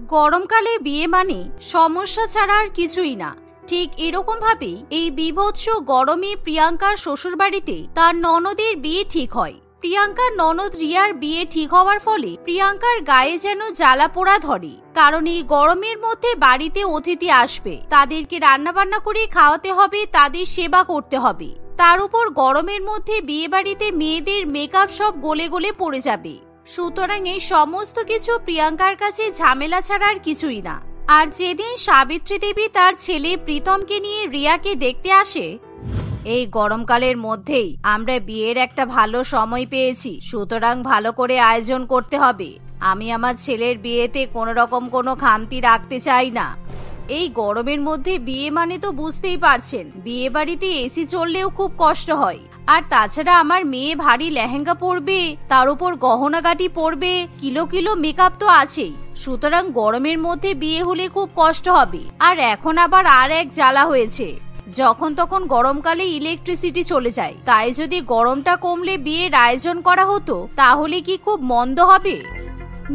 গরমকালে বিয়ে মানে সমস্যা ছাড়া আর কিছুই না। ঠিক এরকম ভাবেই এই বিভৎস গরমে প্রিয়াঙ্কার শ্বশুরবাড়িতে তার ননদের বিয়ে ঠিক হয়। প্রিয়াঙ্কার ননদ রিয়ার বিয়ে ঠিক হওয়ার ফলে প্রিয়াঙ্কার গায়ে যেন জ্বালা পোড়া ধরে, কারণ এই গরমের মধ্যে বাড়িতে অতিথি আসবে, তাদেরকে রান্না বান্না করে খাওয়াতে হবে, তাদের সেবা করতে হবে। তার উপর গরমের মধ্যে বিয়ে বাড়িতে মেয়েদের মেকআপ সব গলে গলে পড়ে যাবে। সুতরাং এই সমস্ত কিছু প্রিয়াঙ্কার কাছে ঝামেলা ছাড়া আর কিছুই না। আর যেদিন সাবিত্রী দেবী তার ছেলে প্রীতমকে নিয়ে রিয়াকে দেখতে আসে, এই গরমকালের মধ্যেই আমরা বিয়ের একটা ভালো সময় পেয়েছি, সুতরাং ভালো করে আয়োজন করতে হবে। আমি আমার ছেলের বিয়েতে কোনো রকম কোনো খামতি রাখতে চাই না। এই গরমের মধ্যে বিয়ে মানে তো বুঝতেই পারছেন, বিয়ে বাড়িতে এসি চললেও খুব কষ্ট হয়। আর তাছাড়া আমার মেয়ে ভারী লেহেঙ্গা পরবে, তার উপর গহনাগাটি পরবে, কিলো কিলো মেকআপ তো আছেই। সুতরাং গরমের মধ্যে বিয়ে হলে খুব কষ্ট হবে। আর এখন আবার আর এক জ্বালা হয়েছে, যখন তখন গরমকালে ইলেকট্রিসিটি চলে যায়। তাই যদি গরমটা কমলে বিয়ের আয়োজন করা হতো তাহলে কি খুব মন্দ হবে?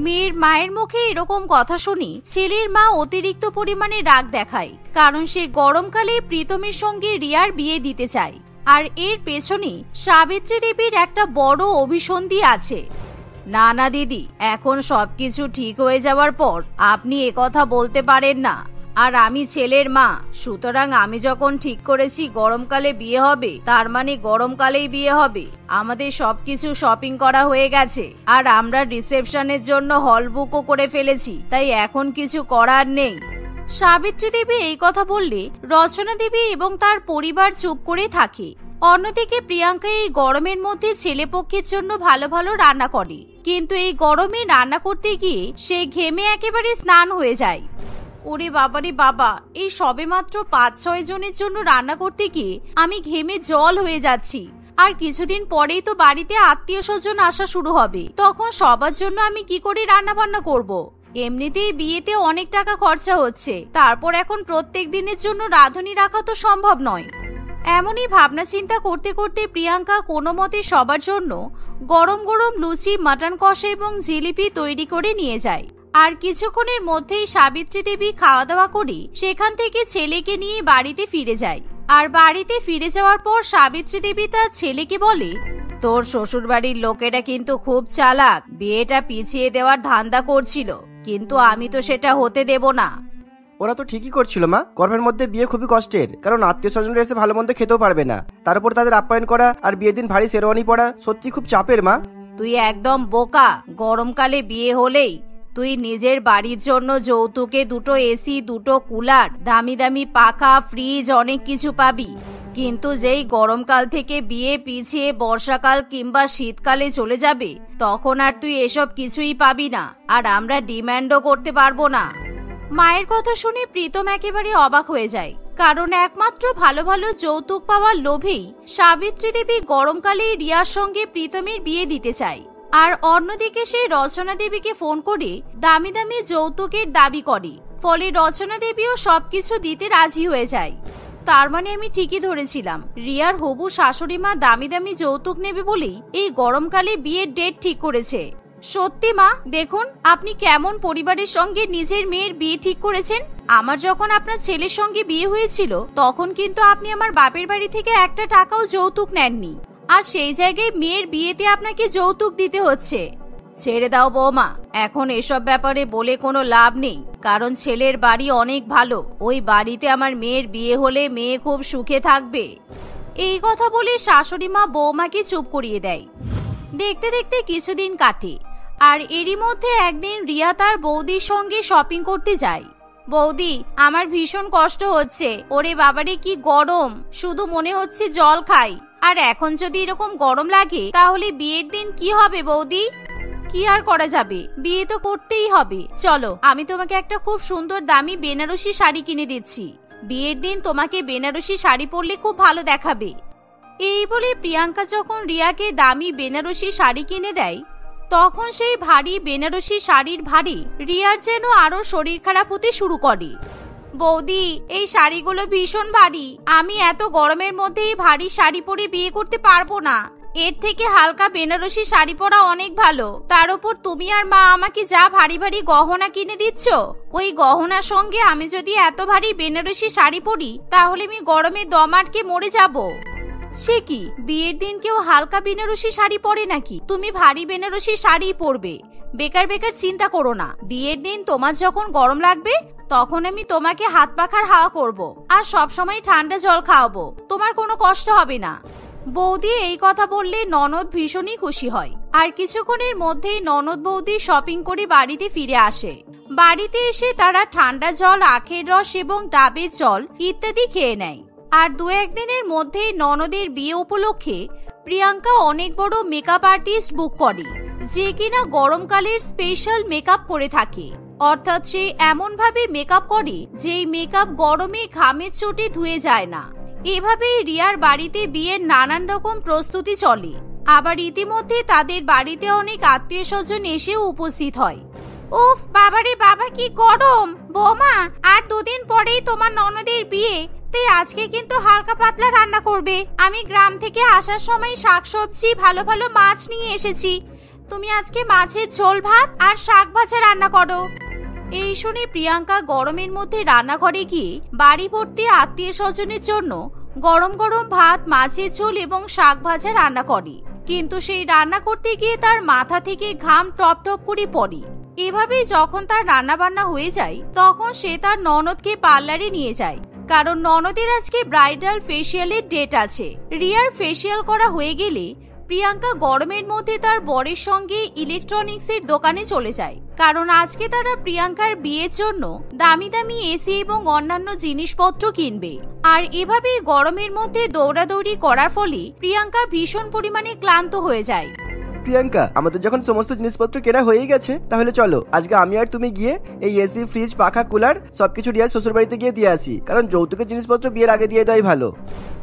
মেয়ের মায়ের মুখে এরকম কথা শুনি ছেলের মা অতিরিক্ত পরিমাণে রাগ দেখায়, কারণ সে গরমকালে প্রীতমের সঙ্গে রিয়ার বিয়ে দিতে চায়। আর এর পেছনে সাবিত্রী দেবীর একটা বড় অভিসন্ধি আছে। না না দিদি, এখন সবকিছু ঠিক হয়ে যাওয়ার পর আপনি একথা বলতে পারেন না। আর আমি ছেলের মা, সুতরাং আমি যখন ঠিক করেছি গরমকালে বিয়ে হবে, তার মানে গরমকালেই বিয়ে হবে। আমাদের সবকিছু শপিং করা হয়ে গেছে, আর আমরা রিসেপশনের জন্য হল বুকও করে ফেলেছি, তাই এখন কিছু করার নেই। সাবিত্রী দেবী এই কথা বললে রচনা দেবী এবং তার পরিবার চুপ করে থাকে। অন্যদিকে প্রিয়াঙ্কা এই গরমের মধ্যে ছেলে পক্ষের জন্য ভালো ভালো রান্না করে, কিন্তু এই গরমে রান্না করতে গিয়ে সে ঘেমে একেবারে স্নান হয়ে যায়। ওরে বাবারে বাবা, এই সবে মাত্র 5-6 জনের জন্য রান্না করতে গিয়ে আমি ঘেমে জল হয়ে যাচ্ছি। আর কিছুদিন পরেই তো বাড়িতে আত্মীয় স্বজন আসা শুরু হবে, তখন সবার জন্য আমি কি করে রান্না বান্না করব? এমনিতেই বিয়েতে অনেক টাকা খরচা হচ্ছে, তারপর এখন প্রত্যেক দিনের জন্য রাঁধুনি রাখা তো সম্ভব নয়। এমনই ভাবনা চিন্তা করতে করতে প্রিয়াঙ্কা কোনো মতে সবার জন্য গরম গরম লুচি, মাটন কষা এবং জিলিপি তৈরি করে নিয়ে যায়। আর কিছুক্ষণের মধ্যেই সাবিত্রী দেবী খাওয়া দাওয়া করে সেখান থেকে ছেলেকে নিয়ে বাড়িতে ফিরে যায়। আর বাড়িতে ফিরে যাওয়ার পর সাবিত্রী দেবী তার ছেলেকে বলে, তোর শ্বশুর বাড়ির লোকেরা কিন্তু খুব চালাক, বিয়েটা পিছিয়ে দেওয়ার ধান্দা করছিল, কিন্তু আমি তো সেটা হতে দেব না। ওরা তো ঠিকই করছিল মা, গর্ভের মধ্যে বিয়ে খুবই কষ্টের, কারণ আত্মীয় স্বজনরা এসে ভালো মন্দ খেতেও পারবে না, তার উপর তাদের আপ্যায়ন করা আর বিয়ের দিন ভারী শেরওয়ানি পরা সত্যি খুব চাপের মা। তুই একদম বোকা। গরমকালে বিয়ে হলেই তুই নিজের বাড়ির জন্য যৌতুকে 2টো এসি, 2টো কুলার, দামি দামি পাখা, ফ্রিজ, অনেক কিছু পাবি। কিন্তু যেই গরমকাল থেকে বিয়ে পিছিয়ে বর্ষাকাল কিংবা শীতকালে চলে যাবে, তখন আর তুই এসব কিছুই পাবি না, আর আমরা ডিমান্ডও করতে পারবো না। মায়ের কথা শুনে প্রীতম একেবারে অবাক হয়ে যায়, কারণ একমাত্র ভালো ভালো যৌতুক পাওয়ার লোভেই সাবিত্রী দেবী গরমকালে রিয়ার সঙ্গে প্রীতমের বিয়ে দিতে চায়। আর অন্যদিকে সে রচনা দেবীকে ফোন করে দামি দামি যৌতুকের দাবি করে, ফলে রচনা দেবীও সবকিছু দিতে রাজি হয়ে যায়। তার মানে আমি ঠিকই ধরেছিলাম, রিয়ার হবু শাশুড়ি মা দামি দামি যৌতুক নেবে বলেই এই গরমকালে বিয়ের ডেট ঠিক করেছে। সত্যি মা, দেখুন আপনি কেমন পরিবারের সঙ্গে নিজের মেয়ের বিয়ে ঠিক করেছেন। আমার যখন আপনার ছেলের সঙ্গে বিয়ে হয়েছিল, তখন কিন্তু আপনি আমার বাপের বাড়ি থেকে একটা টাকাও যৌতুক নেননি, আর সেই জায়গায় মেয়ের বিয়েতে আপনাকে যৌতুক দিতে হচ্ছে। ছেড়ে দাও বৌমা, এখন এসব ব্যাপারে বলে কোনো লাভ নেই, কারণ ছেলের বাড়ি অনেক ভালো, ওই বাড়িতে আমার মেয়ের বিয়ে হলে মেয়ে খুব সুখে থাকবে। এই কথা বলে শাশুড়ি মা বৌমাকে চুপ করিয়ে দেয়। দেখতে দেখতে কিছুদিন কাটে, আর এরই মধ্যে একদিন রিয়া তার বৌদির সঙ্গে শপিং করতে যায়। বৌদি, আমার ভীষণ কষ্ট হচ্ছে, ওরে বাবারে কি গরম, শুধু মনে হচ্ছে জল খাই। আর এখন যদি এরকম গরম লাগে তাহলে বিয়ের দিন কি হবে বৌদি? কি আর করা যাবে, বিয়ে তো করতেই হবে। চলো, আমি তোমাকে একটা খুব সুন্দর দামি বেনারসি শাড়ি কিনে দিচ্ছি, বিয়ের দিন তোমাকে বেনারসি শাড়ি পরলে খুব ভালো দেখাবে। এই বলে প্রিয়াঙ্কা যখন রিয়াকে দামি বেনারসি শাড়ি কিনে দেয়, তখন সেই ভারী বেনারসি শাড়ির ভারী রিয়ার যেন আরো শরীর খারাপ হতে শুরু করে। বৌদি, এই শাড়িগুলো ভীষণ ভারী, আমি এত গরমের মধ্যে এই ভারী শাড়ি পরে বিয়ে করতে পারবো না। এর থেকে হালকা বেনারসি শাড়ি পরা অনেক ভালো। তার উপর তুমি আর মা আমাকে যা ভারী ভারী গহনা কিনে দিচ্ছ, ওই গহনার সঙ্গে আমি যদি এত ভারী বেনারসি শাড়ি পরি তাহলে আমি গরমে দম আটকে মরে যাব। সে কি, বিয়ের দিন কেউ হালকা বেনারসি শাড়ি পরে নাকি? তুমি ভারী বেনারসি শাড়ি পরবে। বেকার বেকার চিন্তা করো না। বিয়ের দিন তোমার যখন গরম লাগবে তখন আমি তোমাকে হাত পাখার হাওয়া করব আর সব সময় ঠান্ডা জল খাওয়াবো, তোমার কোনো কষ্ট হবে না। বৌদি এই কথা বললে ননদ ভীষণই খুশি হয়। আর কিছুক্ষণের মধ্যেই ননদ বৌদি শপিং করে বাড়িতে ফিরে আসে। বাড়িতে এসে তারা ঠান্ডা জল, আখের রস এবং ডাবের জল ইত্যাদি খেয়ে নেয়। আর দু একদিনের মধ্যেই ননদের বিয়ে উপলক্ষে প্রিয়াঙ্কা অনেক বড় মেকআপ আর্টিস্ট বুক করে, যে কিনা গরমকালের স্পেশাল মেকআপ করে থাকে। অর্থাৎ সে এমন ভাবে মেকআপ করে যে মেকআপ গরমে ঘামের চোটে ধুয়ে যায় না। এভাবেই রিয়ার বাড়িতে বিয়ের নানান রকম প্রস্তুতি চলে। আবার ইতিমধ্যে তাদের বাড়িতে অনেক আত্মীয় স্বজন এসেও উপস্থিত হয়। উফ বাবারে বাবা, কি গরম! বৌমা, আর দুদিন পরেই তোমার ননদের বিয়ে, তাই আজকে কিন্তু হালকা পাতলা রান্না করবে। আমি গ্রাম থেকে আসার সময় শাকসবজি, ভালো ভালো মাছ নিয়ে এসেছি। তুমি আজকে মাছের ঝোল ভাত আর শাক ভাজা রান্না করো। এই শুনে প্রিয়াঙ্কা গরমের মধ্যে রান্নাঘরে গিয়ে বাড়ি ভর্তি আত্মীয় স্বজনের জন্য গরম গরম ভাত, মাছের ঝোল এবং শাক ভাজা রান্না করে। কিন্তু সেই রান্না করতে গিয়ে তার মাথা থেকে ঘাম টপ টপ করে পড়ে। এভাবেই যখন তার রান্না বান্না হয়ে যায় তখন সে তার ননদকে পার্লারে নিয়ে যায়, কারণ ননদের আজকে ব্রাইডাল ফেসিয়ালের ডেট আছে। রিয়ার ফেসিয়াল করা হয়ে গেলে প্রিয়াঙ্কা গরমের মধ্যে তার বরের সঙ্গে ইলেকট্রনিক্সের দোকানে চলে যায়, কারণ আজকে তারা প্রিয়াঙ্কার বিয়ের জন্য দামি দামি এসি এবং অন্যান্য জিনিসপত্র কিনবে। আর এভাবেই গরমের মধ্যে দৌড়াদৌড়ি করার ফলে প্রিয়াঙ্কা ভীষণ পরিমাণে ক্লান্ত হয়ে যায়। প্রিয়াঙ্কা, আমাদের যখন সমস্ত জিনিসপত্র কেনা হয়ে গেছে তাহলে চলো আজকে আমি আর তুমি গিয়ে এই এসি, ফ্রিজ, পাখা, কুলার সবকিছু রিয়ার শ্বশুর বাড়িতে গিয়ে দিয়ে আসি, কারণ যৌতুকের জিনিসপত্র বিয়ের আগে দিয়ে দেওয়াই ভালো।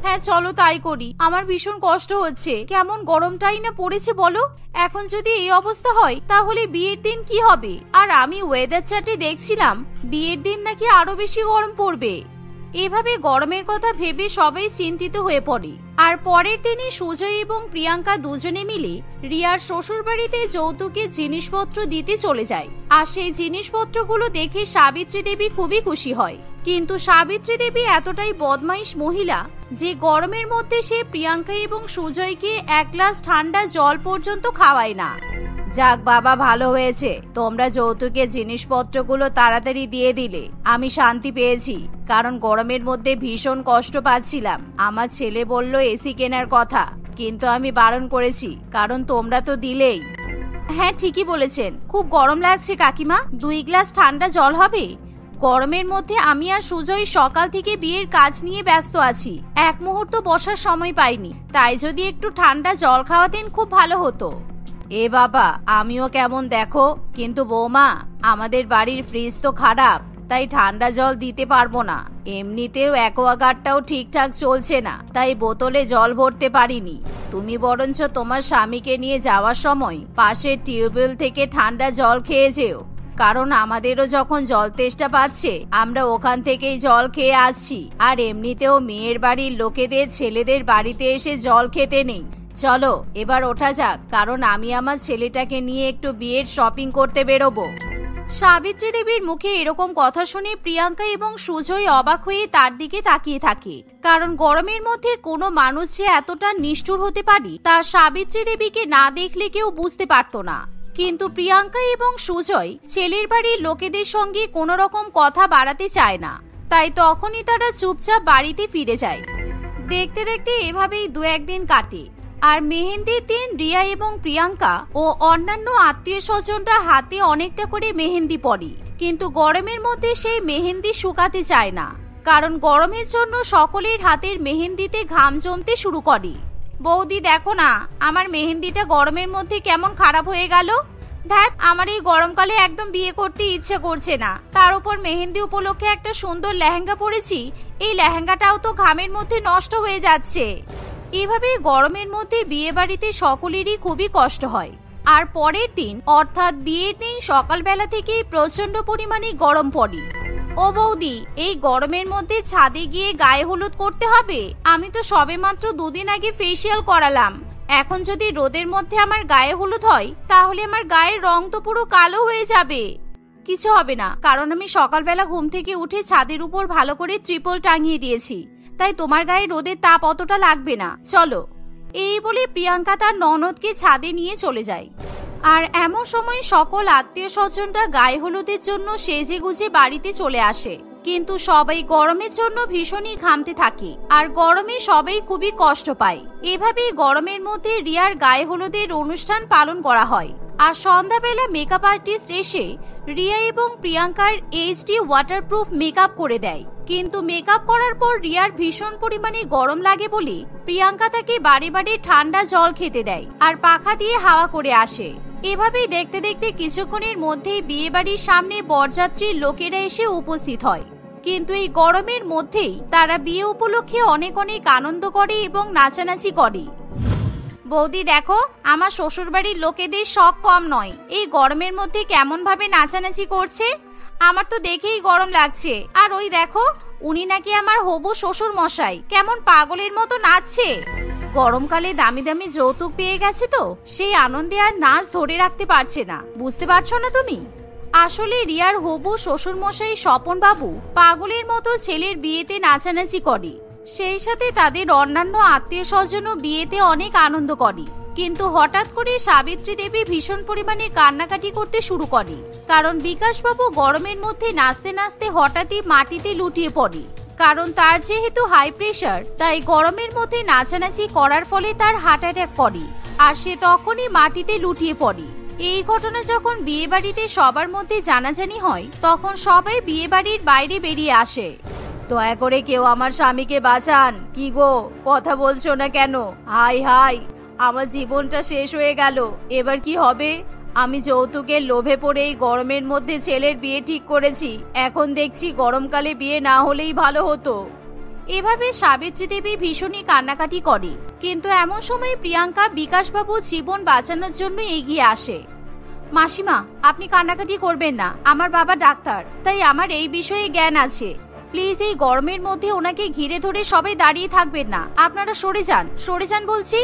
হ্যাঁ চলো তাই করি। আমার ভীষণ কষ্ট হচ্ছে, কেমন গরমটাই না পড়েছে বলো। এখন যদি এই অবস্থা হয় তাহলে বিয়ের দিন কি হবে? আর আমি ওয়েদার চার্টে দেখছিলাম বিয়ের দিন নাকি আরো বেশি গরম পড়বে। এভাবে গরমের কথা ভেবে সবাই চিন্তিত হয়ে পড়ে। আর পরের দিনই সুজয় এবং প্রিয়াঙ্কা দুজনে মিলে রিয়ার শ্বশুর বাড়িতে যৌতুকের জিনিসপত্র দিতে চলে যায়। আর সেই জিনিসপত্রগুলো দেখে সাবিত্রী দেবী খুবই খুশি হয়। কিন্তু সাবিত্রী দেবী এতটাই বদমাইশ মহিলা যে গরমের মধ্যে সে প্রিয়াঙ্কা এবং সুজয়কে এক গ্লাস ঠান্ডা জল পর্যন্ত খাওয়ায় না। যাক বাবা, ভালো হয়েছে তোমরা যৌতুকের জিনিসপত্রগুলো তাড়াতাড়ি দিয়ে দিলে। আমি শান্তি পেয়েছি, কারণ গরমের মধ্যে ভীষণ কষ্ট পাচ্ছিলাম। আমার ছেলে বলল এসি কেনার কথা, কিন্তু আমি বারণ করেছি, কারণ তোমরা তো দিলেই। হ্যাঁ ঠিকই বলেছেন, খুব গরম লাগছে কাকিমা, 2 গ্লাস ঠান্ডা জল হবে? গরমের মধ্যে আমি আর সুজয় সকাল থেকে বিয়ের কাজ নিয়ে ব্যস্ত আছি, এক মুহূর্ত বসার সময় পাইনি। তাই যদি একটু ঠান্ডা জল খাওয়াতেন খুব ভালো হতো। এ বাবা, আমিও কেমন দেখো, কিন্তু বৌমা আমাদের বাড়ির ফ্রিজ তো খারাপ, তাই ঠান্ডা জল দিতে পারবো না। এমনিতেও অ্যাকোয়াগার্ডটাও ঠিকঠাক চলছে না, তাই বোতলে জল ভরতে পারিনি। তুমি বরঞ্চ তোমার স্বামীকে নিয়ে যাওয়ার সময় পাশের টিউবওয়েল থেকে ঠান্ডা জল খেয়ে যেও, কারণ আমাদেরও যখন জল তেষ্টা পাচ্ছে আমরা ওখান থেকেই জল খেয়ে আসছি। আর এমনিতেও মেয়ের বাড়ির লোকেদের ছেলেদের বাড়িতে এসে জল খেতে নেই। চলো এবার ওঠা যাক, কারণ আমি আমার ছেলেটাকে নিয়ে একটু বিয়ের শপিং করতে বেরোবো। সাবিত্রী দেবীর মুখে এরকম কথা শুনে প্রিয়াঙ্কা এবং সুজয় অবাক হয়ে তার দিকে তাকিয়ে থাকে, কারণ গরমের মধ্যে কোনো মানুষ যে এতটা নিষ্ঠুর হতে পারে তা সাবিত্রী দেবীকে না দেখলে কেউ বুঝতে পারতো না। কিন্তু প্রিয়াঙ্কা এবং সুজয় ছেলের বাড়ির লোকেদের সঙ্গে কোনো রকম কথা বাড়াতে চায় না, তাই তখনই তারা চুপচাপ বাড়িতে ফিরে যায়। দেখতে দেখতে এভাবেই 2-1 দিন কাটে। আর মেহেন্দির দিন রিয়া এবং প্রিয়াঙ্কা ও অন্যান্য আত্মীয় স্বজনরা হাতে অনেকটা করে মেহেন্দি পরে, কিন্তু গরমের মধ্যে সেই মেহেন্দি শুকাতে চায় না, কারণ গরমের জন্য সকলের হাতের মেহেন্দিতে ঘাম জমতে শুরু করে। বৌদি দেখো না, আমার মেহেন্দিটা গরমের মধ্যে কেমন খারাপ হয়ে গেল। ধ্যাত, আমার এই গরমকালে একদম বিয়ে করতে ইচ্ছে করছে না। তার উপর মেহেন্দি উপলক্ষে একটা সুন্দর লেহেঙ্গা পরেছি, এই লেহেঙ্গাটাও তো ঘামের মধ্যে নষ্ট হয়ে যাচ্ছে। এভাবে গরমের মধ্যে বিয়ে বাড়িতে সকলেরই খুবই কষ্ট হয়। আর পরের দিন অর্থাৎ বিয়ের দিন সকালবেলা থেকেই প্রচন্ড পরিমাণে গরম পড়ে। ও বৌদি, এই গরমের মধ্যে ছাদে গিয়ে গায়ে হলুদ করতে হবে? আমি তো সবেমাত্র 2 দিন আগে ফেসিয়াল করালাম, এখন যদি রোদের মধ্যে আমার গায়ে হলুদ হয় তাহলে আমার গায়ের রং তো পুরো কালো হয়ে যাবে। কিছু হবে না, কারণ আমি সকালবেলা ঘুম থেকে উঠে ছাদের উপর ভালো করে ত্রিপল টাঙিয়ে দিয়েছি, তাই তোমার গায়ে রোদের তাপ অতটা লাগবে না। চলো। এই বলে প্রিয়াঙ্কা তার ননদকে ছাদে নিয়ে চলে যায়। আর এমন সময় সকল আত্মীয় স্বজনরা গায়ে হলুদের জন্য সেজে গুজে বাড়িতে চলে আসে, কিন্তু সবাই গরমের জন্য ভীষণই ঘামতে থাকে আর গরমে সবাই খুবই কষ্ট পায়। এভাবেই গরমের মধ্যে রিয়ার গায়ে হলুদের অনুষ্ঠান পালন করা হয়। আর সন্ধ্যাবেলা মেকআপ আর্টিস্ট এসে রিয়া এবং প্রিয়াঙ্কার এইচডি ওয়াটারপ্রুফ মেকআপ করে দেয়, কিন্তু মেকআপ করার পর রিয়ার ভীষণ পরিমাণে গরম লাগে বলে প্রিয়াঙ্কা তাকে বারে বারে ঠান্ডা জল খেতে দেয় আর পাখা দিয়ে হাওয়া করে আসে। এভাবেই দেখতে দেখতে কিছুক্ষণের মধ্যেই বিয়ে বাড়ির সামনে বরযাত্রীর লোকেরা এসে উপস্থিত হয়, কিন্তু এই গরমের মধ্যেই তারা বিয়ে উপলক্ষে অনেক অনেক আনন্দ করে এবং নাচানাচি করে। বৌদি দেখো, আমার শ্বশুরবাড়ির লোকেদের শখ কম নয়, এই গরমের মধ্যে কেমন ভাবে নাচানাচি করছে, আমার তো দেখেই গরম লাগছে। আর ওই দেখো, উনি নাকি আমার হবু শ্বশুর মশাই, কেমন পাগলের মতো নাচছে। গরমকালে দামি দামি যৌতুক পেয়ে গেছে তো সেই আনন্দে আর নাচ ধরে রাখতে পারছে না, বুঝতে পারছো না তুমি? আসলে রিয়ার হবু শ্বশুর মশাই স্বপন বাবু পাগলের মতো ছেলের বিয়েতে নাচানাচি করে, সেই সাথে তাদের অন্যান্য আত্মীয় স্বজনও বিয়েতে অনেক আনন্দ করে। কিন্তু হঠাৎ করে সাবিত্রী দেবী ভীষণ পরিমাণে কান্নাকাটি করতে শুরু করে, কারণ বিকাশবাবু গরমের মধ্যে নাচতে নাচতে হঠাৎই মাটিতে লুটিয়ে পড়ে। কারণ তার যেহেতু হাই প্রেশার, তাই গরমের মধ্যে নাচানাচি করার ফলে তার হার্ট অ্যাটাক করে আর সে তখনই মাটিতে লুটিয়ে পড়ে। এই ঘটনা যখন বিয়ে বাড়িতে সবার মধ্যে জানাজানি হয়, তখন সবাই বিয়ে বাড়ির বাইরে বেরিয়ে আসে। দয়া করে কেউ আমার স্বামীকে বাঁচান। কি গো, কথা বলছো না কেন? হাই হাই, আমার জীবনটা শেষ হয়ে গেল, এবার কি হবে? আমি যৌতুকের লোভে পড়ে এই গরমের মধ্যে ছেলের বিয়ে ঠিক করেছি, এখন দেখছি গরমকালে বিয়ে না হলেই ভালো হতো। এভাবে সাবিত্রী দেবী ভীষণই কান্নাকাটি করে, কিন্তু এমন সময় প্রিয়াঙ্কা বিকাশবাবু জীবন বাঁচানোর জন্য এগিয়ে আসে। মাসিমা, আপনি কান্নাকাটি করবেন না, আমার বাবা ডাক্তার, তাই আমার এই বিষয়ে জ্ঞান আছে। প্লিজ এই গরমের মধ্যে ওনাকে ঘিরে ধরে সবাই দাঁড়িয়ে থাকবেন না, আপনারা সরে যান বলছি।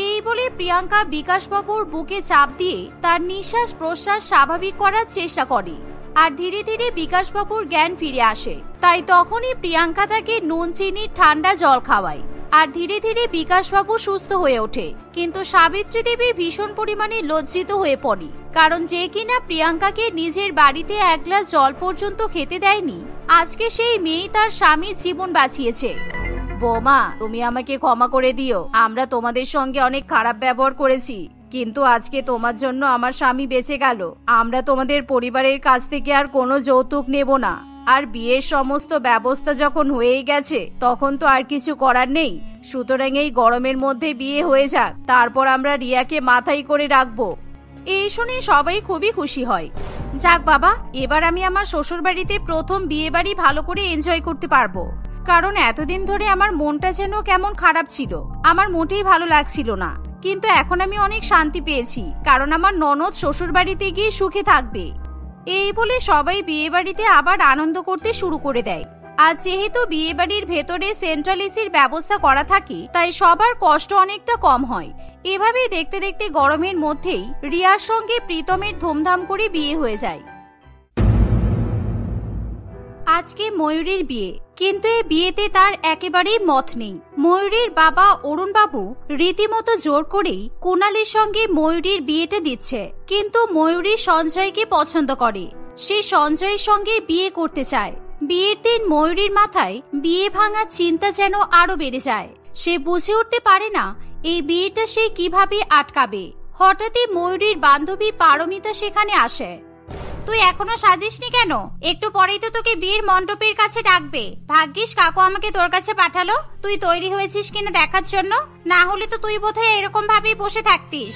এই বলে প্রিয়াঙ্কা বিকাশবাবুর বুকে চাপ দিয়ে তার নিঃশ্বাস প্রশ্বাস স্বাভাবিক করার চেষ্টা করে আর ধীরে ধীরে বিকাশবাবুর জ্ঞান ফিরে আসে। তাই তখনই প্রিয়াঙ্কা তাকে নুন চিনির ঠান্ডা জল খাওয়ায় আর ধীরে ধীরে বিকাশবাবু সুস্থ হয়ে ওঠে। কিন্তু সাবিত্রী দেবী ভীষণ পরিমাণে লজ্জিত হয়ে পড়ে, কারণ যে কিনা প্রিয়াঙ্কাকে নিজের বাড়িতে এক গ্লাস জল পর্যন্ত খেতে দেয়নি, আজকে সেই মেয়ে তার স্বামীর জীবন বাঁচিয়েছে। বৌমা, তুমি আমাকে ক্ষমা করে দিও, আমরা তোমাদের সঙ্গে অনেক খারাপ ব্যবহার করেছি, কিন্তু আজকে তোমার জন্য আমার স্বামী বেঁচে গেল। আমরা তোমাদের পরিবারের কাছ থেকে আর কোনো যৌতুক নেব না, আর বিয়ের সমস্ত ব্যবস্থা যখন হয়েই গেছে তখন তো আর কিছু করার নেই। সুতরাং এই গরমের মধ্যে বিয়ে হয়ে যাক, তারপর আমরা রিয়াকে মাথায় করে রাখবো। এই শুনে সবাই খুবই খুশি হয়। যাক বাবা, এবার আমি আমার শ্বশুর বাড়িতে প্রথম বিয়ে বাড়ি ভালো করে এনজয় করতে পারবো, কারণ এতদিন ধরে আমার মনটা যেন কেমন খারাপ ছিল, আমার মোটেই ভালো লাগছিল না। কিন্তু এখন আমি অনেক শান্তি পেয়েছি, কারণ আমার ননদ শ্বশুর বাড়িতে গিয়ে সুখে থাকবে। এই বলে সবাই বিয়ে বাড়িতে আবার আনন্দ করতে শুরু করে দেয়। আর যেহেতু বিয়ে বাড়ির ভেতরে সেন্ট্রাল এসির ব্যবস্থা করা থাকে, তাই সবার কষ্ট অনেকটা কম হয়। এভাবেই দেখতে দেখতে গরমের মধ্যেই রিয়ার সঙ্গে প্রীতমের ধুমধাম করে বিয়ে হয়ে যায়। আজকে ময়ূরীর বিয়ে, কিন্তু এই বিয়েতে তার একেবারেই মত নেই। ময়ূরীর বাবা অরুণ বাবু রীতিমতো জোর করেই কুণালের সঙ্গে ময়ূরীর বিয়েটা দিচ্ছে, কিন্তু ময়ূরী সঞ্জয়কে পছন্দ করে, সে সঞ্জয়ের সঙ্গে বিয়ে করতে চায়। বিয়ের দিন ময়ূরীর মাথায় বিয়ে ভাঙার চিন্তা যেন আরো বেড়ে যায়। সে বুঝে উঠতে পারে না এই বিয়েটা সে কিভাবে আটকাবে। হঠাৎই ময়ূরীর বান্ধবী পারমিতা সেখানে আসে। তুই এখনো সাজিসনি কেন? একটু পরেই তো তোকে বিয়ের মণ্ডপের কাছে ডাকবে। ভাগ্যিস কাকু আমাকে তোর কাছে পাঠালো তুই তৈরি হয়েছিস কিনা দেখার জন্য, না হলে তো তুই বোধহয় এরকম ভাবেই বসে থাকতিস।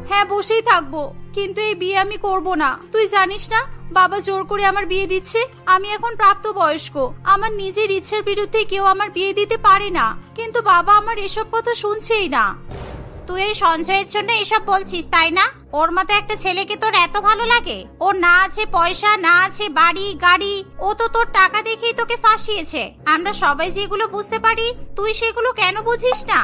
হ্যাঁ, বসেই থাকবো, কিন্তু এই বিয়ে আমি করব না। তুই জানিস না বাবা জোর করে আমার বিয়ে দিচ্ছে। আমি এখন প্রাপ্ত বয়স্ক, আমার নিজের ইচ্ছার বিরুদ্ধে কেউ আমার বিয়ে দিতে পারে না, কিন্তু বাবা আমার এসব কথা শুনছেই না। তুই এই সঞ্জয়ের জন্য এসব বলছিস তাই না? ওর মতো একটা ছেলেকে তোর এত ভালো লাগে? ওর না আছে পয়সা, না আছে বাড়ি গাড়ি, ও তো তোর টাকা দেখেই তোকে ফাঁসিয়েছে। আমরা সবাই যেগুলো বুঝতে পারি তুই সেগুলো কেন বুঝিস না?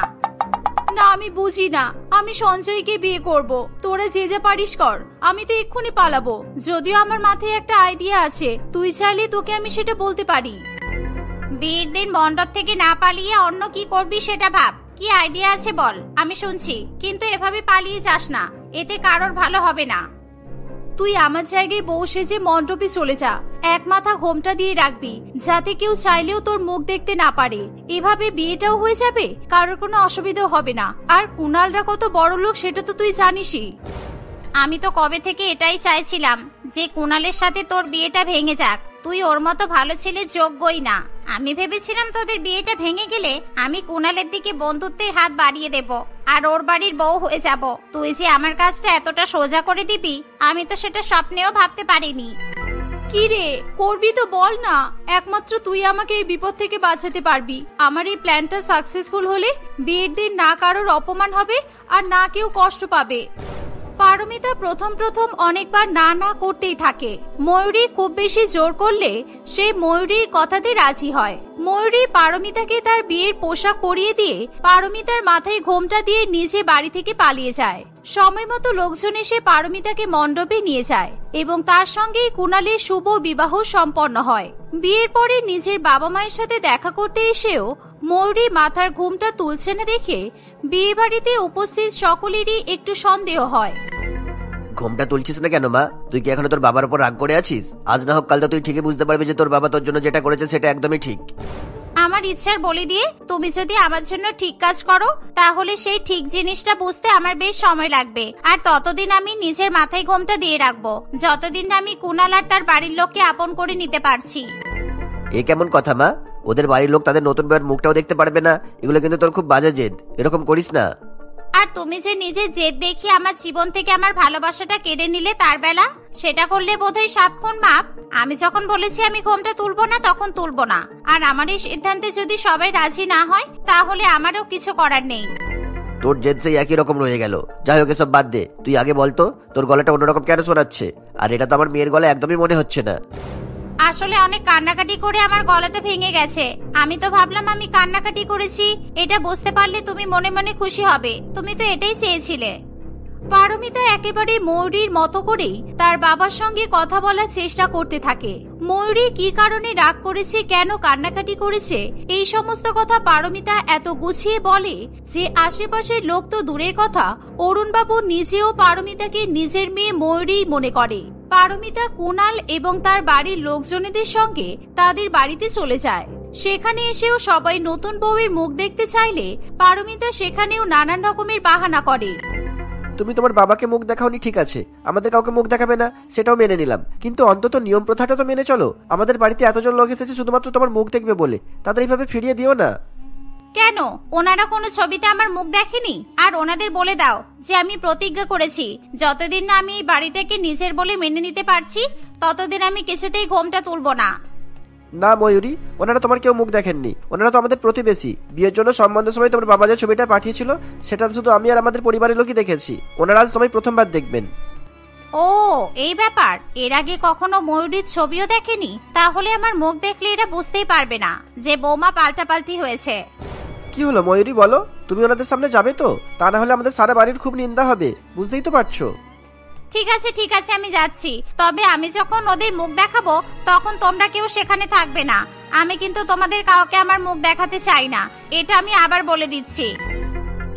না আমি বুঝি না, আমি সঞ্জয়কে বিয়ে করব। তোরা যে যা পারিস কর, আমি তো এক্ষুনি পালাবো। যদিও আমার মাথায় একটা আইডিয়া আছে, তুই চাইলে তোকে আমি সেটা বলতে পারি। বিয়ের দিন মণ্ডপ থেকে না পালিয়ে অন্য কি করবি সেটা ভাব। কি আইডিয়া আছে বল, আমি শুনছি। কিন্তু এভাবে পালিয়ে যাস না, এতে কারোর ভালো হবে না। তুই আমার জায়গায় বউ সেজে মণ্ডপে চলে যা। এক মাথা ঘোমটা দিয়ে রাখবি, যাতে কেউ চাইলেও তোর মুখ দেখতে না পারে। এভাবে বিয়েটাও হয়ে যাবে, কারোর কোনো অসুবিধা হবে না। আর কুণালরা কত বড় লোক সেটা তো তুই জানিসই। আমি তো কবে থেকে এটাই চাইছিলাম যে কুণালের সাথে তোর বিয়েটা ভেঙে যাক। তুই ওর মতো ভালো ছেলে যোগ্যই না। আমি ভেবেছিলাম তোদের বিয়েটা ভেঙে গেলে আমি কুণালের দিকে বন্ধুত্বের হাত বাড়িয়ে দেব আর ওর বাড়ির বউ হয়ে যাব। তুই যে আমার কাজটা এতটা সোজা করে দিবি, আমি তো সেটা স্বপ্নেও ভাবতে পারিনি। কি রে করবি তো বল না, একমাত্র তুই আমাকে এই বিপদ থেকে বাঁচাতে পারবি। আমার এই প্ল্যানটা সাকসেসফুল হলে বিয়ের দিন না কারোর অপমান হবে আর না কেউ কষ্ট পাবে। পারমিতা প্রথম অনেকবার না না করতেই থাকে। ময়ূরী খুব বেশি জোর করলে সে ময়ূরীর কথাতে রাজি হয়। ময়ূরী পারমিতাকে তার বিয়ের পোশাক পরিয়ে দিয়ে পারমিতার মাথায় ঘোমটা দিয়ে নিজে বাড়ি থেকে পালিয়ে যায়। সময় মতো লোকজন এসে পারমিতাকে মণ্ডপে নিয়ে যায় এবং তার সঙ্গেই কুণালের শুভ বিবাহ সম্পন্ন হয়। বিয়ের পরে নিজের বাবা মায়ের সাথে দেখা করতে এসেও ময়ূরী মাথার ঘুমটা তুলছে না দেখে বিয়ে বাড়িতে উপস্থিত সকলেরই একটু সন্দেহ হয়। ঘুমটা তুলছিস না কেন মা? তুই কি এখনো তোর বাবার উপর রাগ করে আছিস? আজ না হোক কাল তো তুই ঠিকই বুঝতে পারবি যে তোর বাবা তোর জন্য যেটা করেছে সেটা একদমই ঠিক। আমার ইচ্ছার বলে দিয়ে তুমি যদি আমার জন্য ঠিক কাজ করো, তাহলে সেই ঠিক জিনিসটা বুঝতে আমার বেশ সময় লাগবে। আর ততদিন আমি নিজের মাথায় ঘোমটা দিয়ে রাখবো, যতদিন আমি কুণাল আর তার বাড়ির লোককে আপন করে নিতে পারছি। এ কেমন কথা মা? ওদের বাড়ির লোক তাদের নতুন বউয়ের মুখটাও দেখতে পারবে না। এগুলো কিন্তু তোর খুব বাজে জেদ, এরকম করিস না। আর তুমি যে নিজের জেদ দেখিয়ে আমার জীবন থেকে আমার ভালোবাসাটা কেড়ে নিলে তার বেলা, সেটা করলে বোধহয় 7 খুন মাপ। আমি যখন বলেছি আমি ঘোমটা তুলবো না, তখন তুলবো না। আর আমার এই সিদ্ধান্তে যদি সবাই রাজি না হয়, তাহলে আমারও কিছু করার নেই। তোর জেদ সেই একই রকম রয়ে গেল। যাই হোক এসব বাদ দে, তুই আগে বলতো তোর গলাটা অন্যরকম কেন শোনাচ্ছে? আর এটা তো আমার মেয়ের গলা একদমই মনে হচ্ছে না। আসলে অনেক কান্নাকাটি করে আমার গলাটা ভেঙে গেছে। আমি তো ভাবলাম আমি কান্নাকাটি করেছি, এটা বুঝতে পারলে তুমি মনে মনে খুশি হবে। তুমি তো এটাই চেয়েছিলে। পারমিতা একেবারে ময়ূরীর মতো করেই তার বাবার সঙ্গে কথা বলার চেষ্টা করতে থাকে। ময়ূরী কি কারণে রাগ করেছে, কেন কান্নাকাটি করেছে, এই সমস্ত কথা পারমিতা এত গুছিয়ে বলে যে আশেপাশের লোক তো দূরের কথা, অরুণবাবু নিজেও পারমিতাকে নিজের মেয়ে ময়ূরী মনে করে। পারমিতা কুণাল এবং তার বাড়ির লোকজনেদের সঙ্গে তাদের বাড়িতে চলে যায়। সেখানে এসেও সবাই নতুন বউয়ের মুখ দেখতে চাইলে পারমিতা সেখানেও নানান রকমের বাহানা করে। তুমি তোমার বাবাকে মুখ দেখাওনি ঠিক আছে, আমাদের কাউকে মুখ দেখাবে না সেটাও মেনে নিলাম, কিন্তু অন্তত নিয়ম প্রথাটা তো মেনে চলো। আমাদের বাড়িতে এতজন লোক এসেছে শুধুমাত্র তোমার মুখ দেখবে বলে, তাদের এইভাবে ফিরিয়ে দিও না। কেন, ওনারা কোনো ছবিতে আমার মুখ দেখেনি? আর ওনাদের বলে দাও যে আমি প্রতিজ্ঞা করেছি যতদিন না আমি এই বাড়িটাকে নিজের বলে মেনে নিতে পারছি, ততদিন আমি কিছুতেই ঘোমটা তুলবো না। না ময়ূরী, ওনারা তোমার কেউ মুখ দেখেননি। ওনারা তো আমাদের প্রতিবেশী। বিয়ের জন্য সম্বন্ধের সময় তোমার বাবা যে ছবিটা পাঠিয়েছিল সেটা শুধু আমি আর আমাদের পরিবারের লোকই দেখেছি। ওনারা আজ তোমায় প্রথমবার দেখবেন। ও এই ব্যাপার, এর আগে কখনো ময়ূরীর ছবিও দেখেনি? তাহলে আমার মুখ দেখলে এরা বুঝতেই পারবে না যে বৌমা পাল্টাপাল্টি হয়েছে। কি হলো ময়ূরী বলো, তুমি ওনাদের সামনে যাবে তো? তা না হলে আমাদের সারা বাড়ির খুব নিন্দা হবে, বুঝতেই তো পারছো। ঠিক আছে আমি যাচ্ছি, তবে আমি যখন ওদের মুখ দেখাবো তখন তোমরা কেউ সেখানে থাকবে না। আমি কিন্তু তোমাদের কাউকে আমার মুখ দেখাতে চাই না, এটা আমি আবার বলে দিচ্ছি।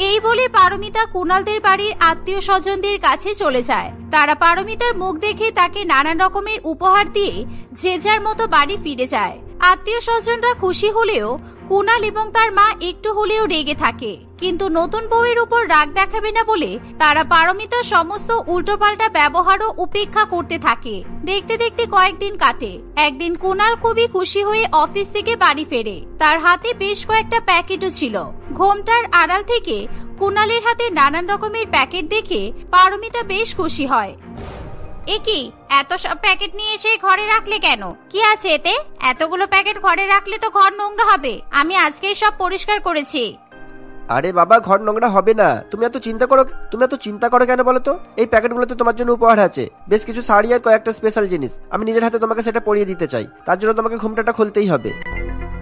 এই বলে পারমিতা কুণালদের বাড়ির আত্মীয় স্বজনদের কাছে চলে যায়। তারা পারমিতার মুখ দেখে তাকে নানান রকমের উপহার দিয়ে যে যার মতো বাড়ি ফিরে যায়। আত্মীয় স্বজনরা খুশি হলেও কুণাল এবং তার মা একটু হলেও রেগে থাকে, কিন্তু নতুন বউয়ের উপর রাগ দেখাবে না বলে তারা পারমিতার সমস্ত উল্টোপাল্টা ব্যবহারও উপেক্ষা করতে থাকে। দেখতে দেখতে কয়েকদিন কাটে। একদিন কুণাল খুবই খুশি হয়ে অফিস থেকে বাড়ি ফেরে। তার হাতে বেশ কয়েকটা প্যাকেটও ছিল। ঘোমটার আড়াল থেকে কুণালের হাতে নানান রকমের প্যাকেট দেখে পারমিতা বেশ খুশি হয়। একি এত সব প্যাকেট নিয়ে এসে ঘরে রাখলে কেন? কি আছে এতে? এতগুলো প্যাকেট ঘরে রাখলে তো ঘর নোংরা হবে। আমি আজকেই সব পরিষ্কার করেছি। আরে বাবা, ঘর নোংরা হবে না। তুমি এত চিন্তা করো কেন বলো তো? এই প্যাকেটগুলোতে তোমার জন্য উপহার আছে, বেশ কিছু শাড়ি আর কয়েকটা স্পেশাল জিনিস। আমি নিজের হাতে তোমাকে সেটা পরিয়ে দিতে চাই, তার জন্য তোমাকে ঘোমটাটা খুলতেই হবে।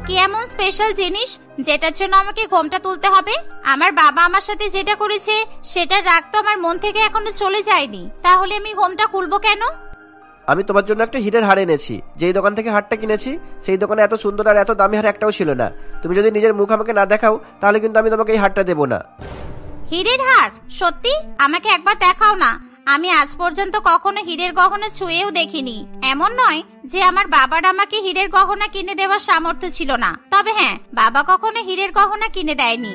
কি এমন স্পেশাল জিনিস যেটার জন্য আমাকে ঘোমটা তুলতে হবে? আমার বাবা আমার সাথে যেটা করেছে সেটার রাগ তো আমার মন থেকে এখনো চলে যায়নি, তাহলে আমি ঘোমটা খুলবো কেন? আমি তোমার জন্য একটা হীরের হার এনেছি। যেই দোকান থেকে হারটা কিনেছি সেই দোকানে এত সুন্দর আর এত দামি হার একটাও ছিল না। তুমি যদি নিজের মুখ আমাকে না দেখাও তাহলে কিন্তু আমি তোমাকে এই হারটা দেবো না। হীরের হার? সত্যি? আমাকে একবার দেখাও না। আমি আজ পর্যন্ত কখনো হীরের গহনা ছুঁয়েও দেখিনি। এমন নয় যে আমার বাবার আমাকে হীরের গহনা কিনে দেওয়ার সামর্থ্য ছিল না, তবে হ্যাঁ, বাবা কখনো হীরের গহনা কিনে দেয়নি।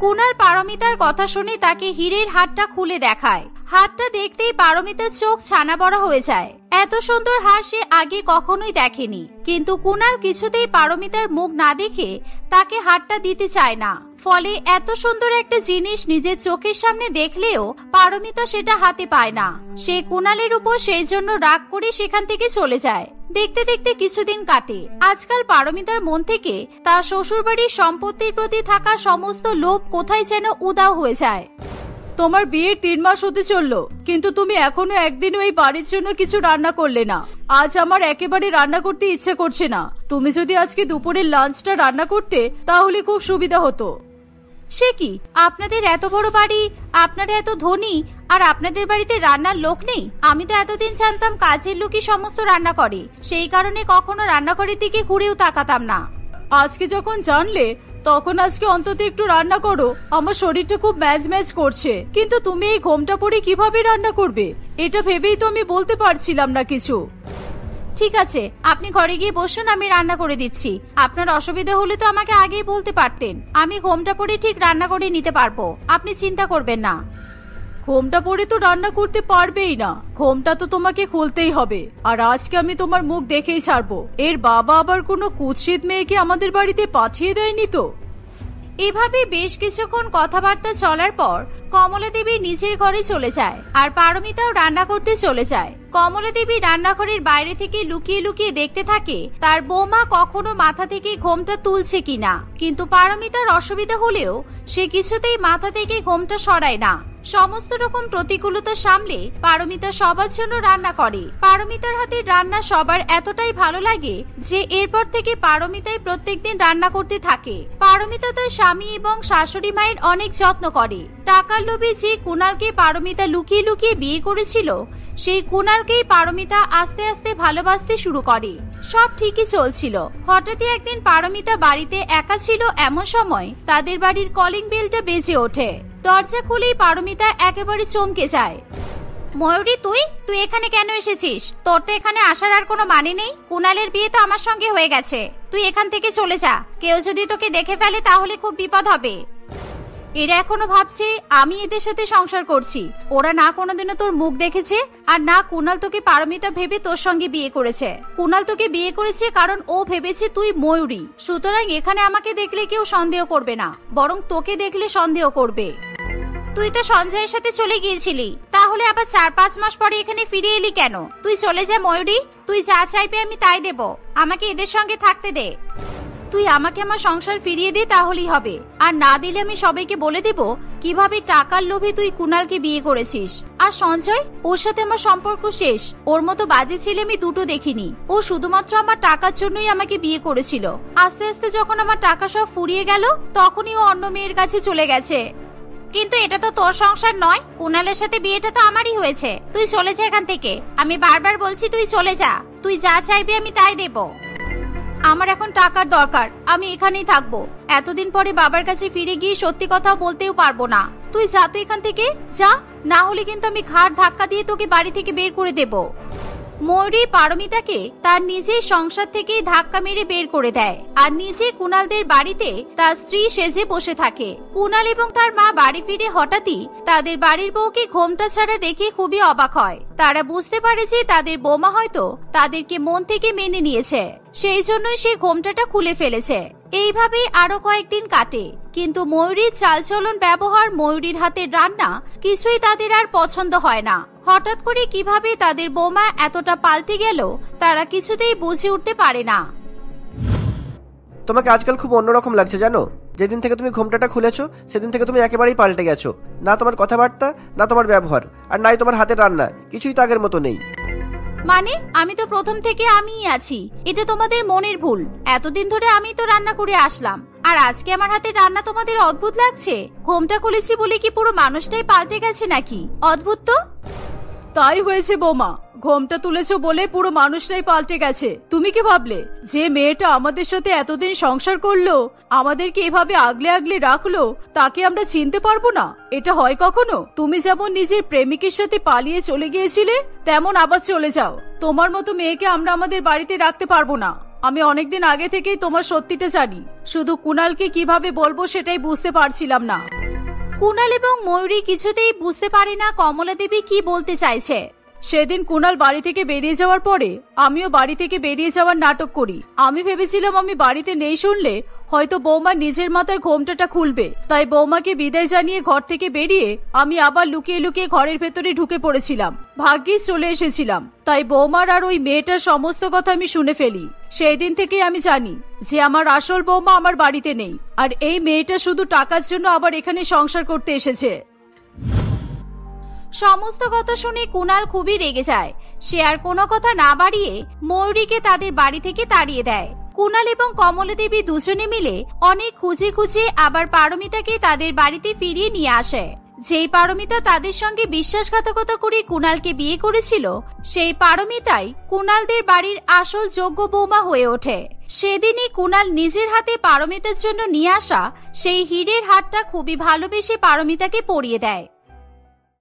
কুনাল পারমিতার কথা শুনে তাকে হীরের হারটা খুলে দেখায়। হারটা দেখতেই পারমিতার চোখ ছানা বড়া হয়ে যায়। এত সুন্দর হার সে আগে কখনোই দেখেনি। কিন্তু কুনাল কিছুতেই পারমিতার মুখ না দেখে তাকে হারটা দিতে চায় না। ফলে এত সুন্দর একটা জিনিস নিজের চোখের সামনে দেখলেও পারমিতা সেটা হাতে পায় না। সে কুনালের উপর সেই জন্য রাগ করে সেখান থেকে চলে যায়। দেখতে দেখতে কিছুদিন কাটে। আজকাল পারমিতার মন থেকে তার শ্বশুরবাড়ির সম্পত্তির প্রতি থাকা সমস্ত লোভ কোথায় যেন উধাও হয়ে যায়। তোমার বিয়ের 3 মাস হতে চললো, কিন্তু তুমি এখনো একদিনও এই বাড়ির জন্য কিছু রান্না করলে না। আজ আমার একেবারে রান্না করতে ইচ্ছে করছে না। তুমি যদি আজকে দুপুরের লাঞ্চটা রান্না করতে তাহলে খুব সুবিধা হতো। সে কি, আপনাদের এত বড় বাড়ি, আপনারা এত ধনী, আর আপনাদের বাড়িতে রান্নার লোক নেই? আমি তো এতদিন জানতাম কাজের লোকই সমস্ত রান্না করে, সেই কারণে কখনো রান্নাঘরের দিকে ঘুরেও তাকাতাম না। আজকে যখন জানলে তখন আজকে অন্তত একটু রান্না করো। আমার শরীরটা খুব ম্যাজ করছে। কিন্তু তুমি এই ঘোমটা পরে কিভাবে রান্না করবে এটা ভেবেই তো আমি বলতে পারছিলাম না কিছু। ঠিক আছে, আপনি ঘরে গিয়ে বসুন, আমি রান্না করে দিচ্ছি। আপনার অসুবিধা হলে তো আমাকে আগেই বলতে পারতেন। আমি ঘোমটা পরে ঠিক রান্না করে নিতে পারবো, আপনি চিন্তা করবেন না। ঘোমটা পরে তো রান্না করতে পারবেই না, ঘোমটা তো তোমাকে খুলতেই হবে। আর আজকে আমি তোমার মুখ দেখেই ছাড়বো। এর বাবা আবার কোনো কুৎসিত মেয়েকে আমাদের বাড়িতে পাঠিয়ে দেয়নি তো? এভাবে বেশ কিছুক্ষণ কথাবার্তা চলার পর কমলা দেবী নিজের ঘরে চলে যায় আর পারমিতাও রান্না করতে চলে যায়। কমলা দেবী রান্নাঘরের বাইরে থেকে লুকিয়ে লুকিয়ে দেখতে থাকে তার বৌমা কখনো মাথা থেকে ঘোমটা তুলছে কিনা। কিন্তু পারমিতার অসুবিধা হলেও সে কিছুতেই মাথা থেকে ঘোমটা সরায় না। সমস্ত রকম প্রতিকূলতা সামলে পারমিতা সবার জন্য রান্না করে। পারমিতার হাতের রান্না সবার এতটাই ভালো লাগে যে এরপর থেকে পারমিতাই প্রত্যেকদিন রান্না করতে থাকে। পারমিতা তার স্বামী এবং শাশুড়ি মায়ের অনেক যত্ন করে। টাকার লোভে যে কুনালকে পারমিতা লুকিয়ে লুকিয়ে বিয়ে করেছিল সেই কুনালকেই পারমিতা আস্তে আস্তে ভালোবাসতে শুরু করে। সব ঠিকই চলছিল। হঠাৎই একদিন পারমিতা বাড়িতে একা ছিল, এমন সময় তাদের বাড়ির কলিং বেলটা বেজে ওঠে। দরজা খুলেই পারমিতা একেবারে চমকে যায়। ময়ূরী, তুই এখানে কেন এসেছিস? তোর তো এখানে আসার আর কোনো মানে নেই। কুনালের বিয়ে তো আমার সঙ্গে হয়ে গেছে। তুই এখান থেকে চলে যা। কেউ যদি তোকে দেখে ফেলে তাহলে খুব বিপদ হবে। এরা এখনো ভাবছে আমি এদের সাথে সংসার করছি। ওরা না কোনোদিনও তোর মুখ দেখেছে, আর না কুনাল তোকে পারমিতা ভেবে তোর সঙ্গে বিয়ে করেছে। কুনাল তোকে বিয়ে করেছে কারণ ও ভেবেছে তুই ময়ূরী। সুতরাং এখানে আমাকে দেখলে কেউ সন্দেহ করবে না, বরং তোকে দেখলে সন্দেহ করবে। তুই তো সঞ্জয়ের সাথে চলে গিয়েছিলি, তাহলে আবার 4-5 মাস পরে এখানে ফিরে এলি কেন? তুই চলে যা ময়ূরী। তুই যা চাইবে আমি তাই দেব। আমাকে এদের সঙ্গে থাকতে দে। তুই আমাকে আমার সংসার ফিরিয়ে দে, তাহলেই হবে। আর না দিলে আমি সবাইকে বলে দেব কিভাবে টাকার লোভে তুই কুনালকে বিয়ে করেছিস। আর সঞ্জয়, ওর সাথে আমার সম্পর্ক শেষ। ওর মতো বাজে ছেলে আমি দুটো দেখিনি। ও শুধুমাত্র আমার টাকার জন্যই আমাকে বিয়ে করেছিল। আস্তে আস্তে যখন আমার টাকা সব ফুরিয়ে গেল তখনই ও অন্য মেয়ের কাছে চলে গেছে। কিন্তু এটা তো তোর সংসার নয়। কুনালের সাথে বিয়েটা তো আমারই হয়েছে। তুই চলে যা এখান থেকে। আমি বারবার বলছি তুই চলে যা। তুই যা চাইবি আমি তাই দেব। আমার এখন টাকার দরকার, আমি এখানেই থাকবো। এতদিন পরে বাবার কাছে ফিরে গিয়ে সত্যি কথা বলতেও পারবো না। তুই যা তো এখান থেকে, যা, না হলে কিন্তু আমি ঘাড় ধাক্কা দিয়ে তোকে বাড়ি থেকে বের করে দেব। ময়ূরী পারমিতাকে তার নিজের সংসার থেকেই ধাক্কা মেরে বের করে দেয় আর নিজে কুনালদের বাড়িতে তার স্ত্রী সেজে বসে থাকে। কুনাল এবং তার মা বাড়ি ফিরে হঠাৎই তাদের বাড়ির বউকে ঘোমটা ছাড়া দেখে খুবই অবাক হয়। তারা বুঝতে পারে যে তাদের বৌমা হয়তো তাদেরকে মন থেকে মেনে নিয়েছে, সেই জন্যই সে ঘোমটাটা খুলে ফেলেছে। এইভাবেই আরো কয়েকদিন কাটে। কিন্তু ময়ূরীর চালচলন, ব্যবহার, ময়ূরীর হাতের রান্না কিছুই তাদের আর পছন্দ হয় না। হঠাৎ করে কিভাবে তাদের বৌমা এতটা পাল্টে গেল তারা কিছুতেই বুঝে উঠতে পারে না। তোমাকে আজকাল খুব অন্যরকম লাগছে জানো। যেদিন থেকে তুমি ঘোমটাটা খুলেছো সেদিন থেকে তুমি একেবারেই পাল্টে গেছো। না তোমার কথাবার্তা, না তোমার ব্যবহার, আর নাই তোমার হাতের রান্না, কিছুই তো আগের মতো নেই। মানে আমি তো প্রথম থেকে আমিই আছি, এটা তোমাদের মনের ভুল। এতদিন ধরে আমি তো রান্না করে আসলাম, আর আজকে আমার হাতে রান্না তোমাদের অদ্ভুত লাগছে? ঘোমটা খুলেছি বলে কি পুরো মানুষটাই পাল্টে গেছে নাকি? অদ্ভুত তো। তাই হয়েছে বৌমা, ঘোমটা তুলেছো বলে পুরো মানুষটাই পাল্টে গেছে। তুমি কি ভাবলে যে মেয়েটা আমাদের সাথে এতদিন সংসার করলো, আমাদেরকে এভাবে আগলে আগলে রাখলো, তাকে আমরা চিনতে পারবো না? এটা হয় কখনো? তুমি যেমন নিজের প্রেমিকের সাথে পালিয়ে চলে গিয়েছিলে, তেমন আবার চলে যাও। তোমার মতো মেয়েকে আমরা আমাদের বাড়িতে রাখতে পারবো না। আমি অনেকদিন আগে থেকেই তোমার সত্যিটা জানি, শুধু কুণালকে কিভাবে বলবো সেটাই বুঝতে পারছিলাম না। কুণাল এবং ময়ূরী কিছুতেই বুঝতে পারে না কমলা দেবী কি বলতে চাইছে। সেদিন কুণাল বাড়ি থেকে বেরিয়ে যাওয়ার পরে আমিও বাড়ি থেকে বেরিয়ে যাওয়ার নাটক করি। আমি ভেবেছিলাম আমি বাড়িতে নেই শুনলে হয়তো বৌমা নিজের মাথার ঘোমটাটা খুলবে, তাই বৌমাকে বিদায় জানিয়ে ঘর থেকে বেরিয়ে আমি আবার লুকিয়ে লুকিয়ে ঘরের ভেতরে ঢুকে পড়েছিলাম। ভাগ্যিস চলে এসেছিলাম, তাই বৌমার আর ওই মেয়েটার সমস্ত কথা আমি শুনে ফেলি। সেই দিন থেকে আমি জানি যে আমার আসল বৌমা আমার বাড়িতে নেই, আর এই মেয়েটা শুধু টাকার জন্য আবার এখানে সংসার করতে এসেছে। সমস্ত কথা শুনে কুণাল খুবই রেগে যায়। সে আর কোনো কথা না বাড়িয়ে ময়ূরীকে তাদের বাড়ি থেকে তাড়িয়ে দেয়। কুণাল এবং কমলা দেবী দুজনে মিলে অনেক খুঁজে খুঁজে আবার পারমিতাকে তাদের বাড়িতে ফিরিয়ে নিয়ে আসে। যেই পারমিতা তাদের সঙ্গে বিশ্বাসঘাতকতা করে কুণালকে বিয়ে করেছিল, সেই পারমিতাই কুণালদের বাড়ির আসল যোগ্য বৌমা হয়ে ওঠে। সেদিনই কুণাল নিজের হাতে পারমিতার জন্য নিয়ে আসা সেই হীরের হারটা খুবই ভালোবেসে পারমিতাকে পরিয়ে দেয়।